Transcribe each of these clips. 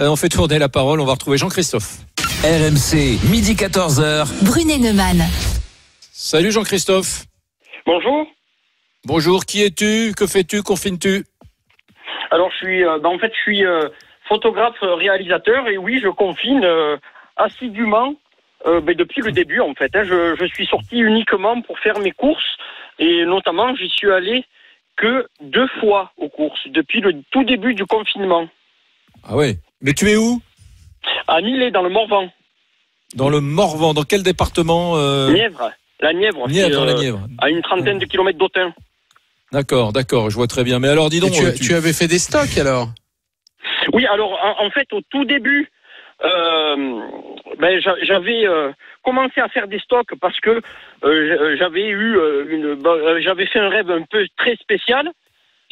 On fait tourner la parole, on va retrouver Jean-Christophe. RMC, midi 14h. Brunet Neumann. Salut Jean-Christophe. Bonjour. Bonjour, qui es-tu? Que fais-tu? Confines-tu? Alors je suis photographe réalisateur et oui, je confine assidûment depuis le début en fait. Je suis sorti uniquement pour faire mes courses et notamment j'y suis allé que 2 fois aux courses depuis le tout début du confinement. Ah ouais. Mais tu es où? À Millet, dans le Morvan. Dans le Morvan, dans quel département? Nièvre. La Nièvre. La Nièvre. À une trentaine de kilomètres d'Autun. D'accord, je vois très bien. Mais alors dis donc... Tu avais fait des stocks alors? Oui, alors en fait au tout début, j'avais commencé à faire des stocks parce que j'avais fait un rêve un peu très spécial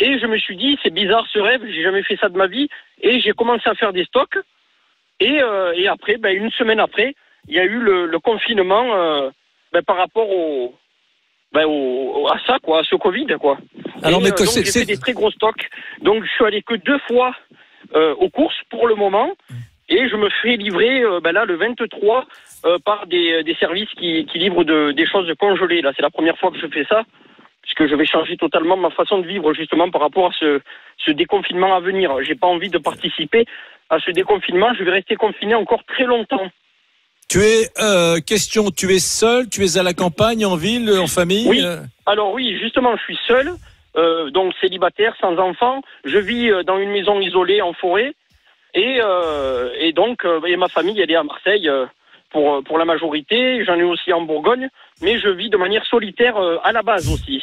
et je me suis dit c'est bizarre ce rêve, j'ai jamais fait ça de ma vie et j'ai commencé à faire des stocks et après, une semaine après, il y a eu le confinement par rapport à ça quoi, à ce Covid quoi. Alors mais donc j'ai fait des très gros stocks, donc je suis allé que 2 fois aux courses pour le moment. Et je me fais livrer là le 23 par des services qui livrent des choses congelées. Là, c'est la première fois que je fais ça, puisque je vais changer totalement ma façon de vivre justement par rapport à ce déconfinement à venir. J'ai pas envie de participer à ce déconfinement. Je vais rester confiné encore très longtemps. Tu es tu es seul, tu es à la campagne, en ville, en famille? Oui. Alors oui, justement, je suis seul, donc célibataire, sans enfant. Je vis dans une maison isolée en forêt. Et donc ma famille elle est à Marseille pour la majorité, j'en ai aussi en Bourgogne, mais je vis de manière solitaire à la base aussi.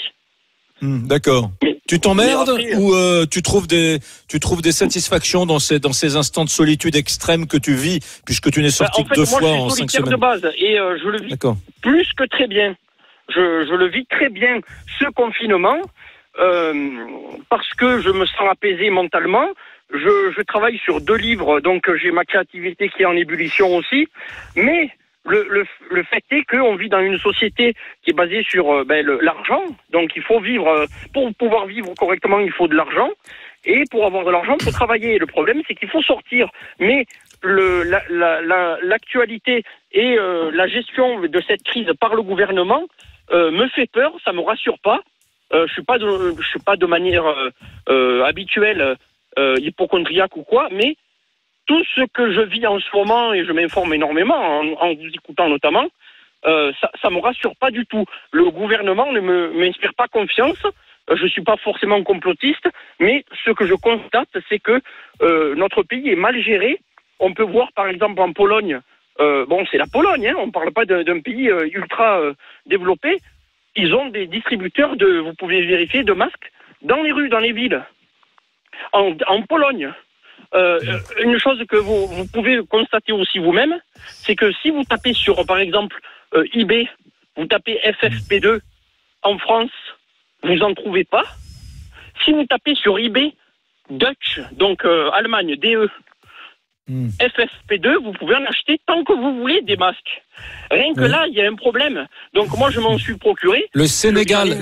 D'accord. Tu t'emmerdes ou tu trouves des satisfactions dans ces instants de solitude extrême que tu vis puisque tu n'es sorti que 2 fois en 5 semaines? De base et je le vis plus que très bien. Je le vis très bien ce confinement parce que je me sens apaisé mentalement. Je travaille sur 2 livres, donc j'ai ma créativité qui est en ébullition aussi. Mais le fait est qu'on vit dans une société qui est basée sur l'argent. Donc il faut vivre, pour pouvoir vivre correctement, il faut de l'argent. Et pour avoir de l'argent, il faut travailler. Le problème, c'est qu'il faut sortir. Mais l'actualité et la gestion de cette crise par le gouvernement me fait peur, ça me rassure pas. Je suis pas de manière habituelle hypochondriaque ou quoi, mais tout ce que je vis en ce moment, et je m'informe énormément en vous écoutant notamment, ça me rassure pas du tout. Le gouvernement ne m'inspire pas confiance. Je suis pas forcément complotiste, mais ce que je constate, c'est que notre pays est mal géré. On peut voir par exemple en Pologne, c'est la Pologne, on parle pas d'un pays ultra développé. Ils ont des distributeurs vous pouvez vérifier, de masques dans les rues, dans les villes. En Pologne, une chose que vous pouvez constater aussi vous-même, c'est que si vous tapez sur, par exemple, eBay, vous tapez FFP2 en France, vous n'en trouvez pas. Si vous tapez sur eBay, Dutch, donc Allemagne, DE, FFP2, vous pouvez en acheter tant que vous voulez des masques. Rien que là, il y a un problème. Donc moi, je m'en suis procuré. Le Sénégal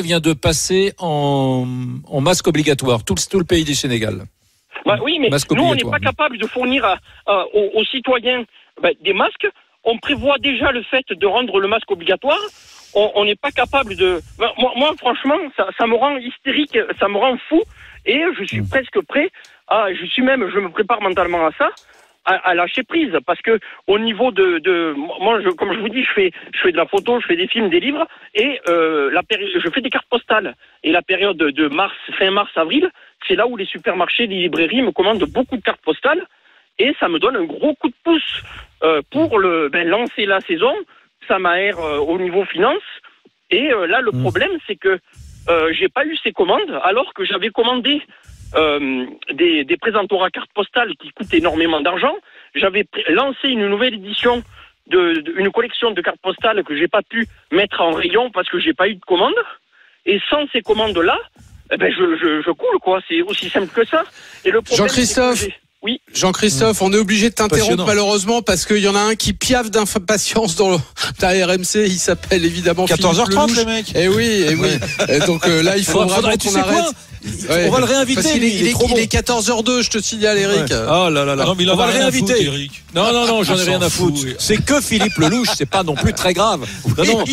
vient de passer en masque obligatoire. Tout le pays du Sénégal. Oui, mais nous, on n'est pas capable de fournir aux citoyens des masques. On prévoit déjà le fait de rendre le masque obligatoire. On n'est pas capable de... Moi, franchement, ça me rend hystérique, ça me rend fou. Et je suis presque prêt je me prépare mentalement à ça, à lâcher prise. Parce que au niveau moi, comme je vous dis, je fais de la photo, je fais des films, des livres, et je fais des cartes postales. Et la période de fin mars, avril, c'est là où les supermarchés, les librairies me commandent beaucoup de cartes postales. Et ça me donne un gros coup de pouce pour lancer la saison. Ça m'aère au niveau finance. Et là, le problème, c'est que j'ai pas eu ces commandes, alors que j'avais commandé des présentoirs à cartes postales qui coûtent énormément d'argent. J'avais lancé une nouvelle édition une collection de cartes postales que j'ai pas pu mettre en rayon parce que j'ai pas eu de commande. Et sans ces commandes-là, je coule, quoi. C'est aussi simple que ça. Et le problème, Jean-Christophe, Oui. Jean-Christophe, on est obligé de t'interrompre malheureusement parce qu'il y en a un qui piaffe d'impatience dans la RMC. Il s'appelle évidemment 14h30 les mecs. Eh oui. Et donc là, il faut vraiment qu'on arrête. Ouais. On va le réinviter. Parce qu'il est 14h02, je te signale, Eric. Ouais. Oh là là là. Non, on va le réinviter. Eric. Non, j'en ai rien à foutre. C'est que Philippe Lelouch, c'est pas non plus très grave. Non.